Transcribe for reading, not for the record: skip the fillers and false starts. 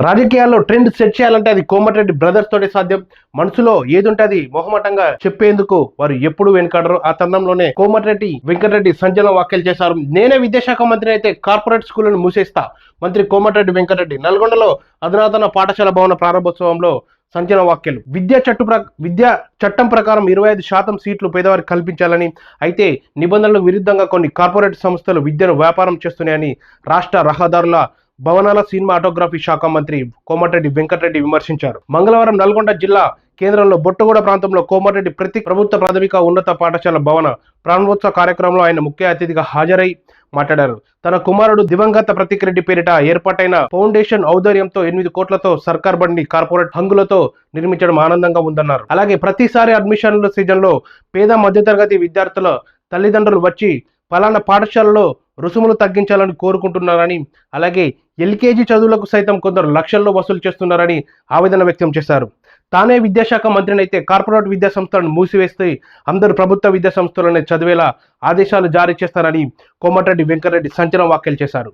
రాజకీయాల్లో trend set చేయాలంటే అది కోమటిరెడ్డి బ్రదర్స్ తోటే సాధ్యం. మనసులో ఏదుంటే అది మొహమాటంగా చెప్పేందుకు వారు ఎప్పుడు వెనుకాడరు. ఆ తరుణంలోనే కోమటిరెడ్డి వెంకటరెడ్డి సంచలన వ్యాఖ్యలు చేశారు. నేనే విద్యాశాఖ మంత్రిని అయితే కార్పొరేట్ స్కూళ్లను మూసేస్తా. మంత్రి కోమటిరెడ్డి వెంకటరెడ్డి నల్గొండలో అధునాతన పాఠశాల భవన ప్రారంభోత్సవంలో సంచలన వ్యాఖ్యలు. విద్యా చట్టం ప్రకారం 25% సీట్లు పేదవారికి కల్పించాలని, అయితే నిబంధనలకు విరుద్ధంగా కొన్ని కార్పొరేట్ సంస్థలు విద్యను వ్యాపారం చేస్తున్నాయని రాష్ట్ర రహదారుల భవనాల సినిమాటోగ్రఫీ శాఖ మంత్రి కోమటిరెడ్డి వెంకటరెడ్డి విమర్శించారు. మంగళవారం నల్గొండ జిల్లా కేంద్రంలో బొట్టుగూడ ప్రాంతంలో కోమటిరెడ్డి ప్రభుత్వ ప్రాథమిక ఉన్నత పాఠశాల భవన ప్రారంభోత్సవ కార్యక్రమంలో ఆయన ముఖ్య అతిథిగా హాజరై మాట్లాడారు. తన కుమారుడు దివంగత ప్రతీక్ రెడ్డి పేరిట ఏర్పాటైన ఫౌండేషన్ ఔదార్యంతో 8 కోట్లతో సర్కార్ బండి కార్పొరేట్ హంగులతో నిర్మించడం ఆనందంగా ఉందన్నారు. అలాగే ప్రతిసారి అడ్మిషన్ల సీజన్లో పేద మధ్యతరగతి విద్యార్థుల తల్లిదండ్రులు వచ్చి పలానా పాఠశాలలో రుసుములు తగ్గించాలని కోరుకుంటున్నారని, అలాగే ఎల్కేజీ చదువులకు సైతం కొందరు లక్షల్లో వసూలు చేస్తున్నారని ఆవేదన వ్యక్తం చేశారు. తానే విద్యాశాఖ మంత్రినైతే కార్పొరేట్ విద్యా సంస్థలను మూసివేస్తే అందరూ ప్రభుత్వ విద్యా సంస్థలనే చదివేలా ఆదేశాలు జారీ చేస్తారని కోమటిరెడ్డి వెంకటరెడ్డి సంచలన వ్యాఖ్యలు చేశారు.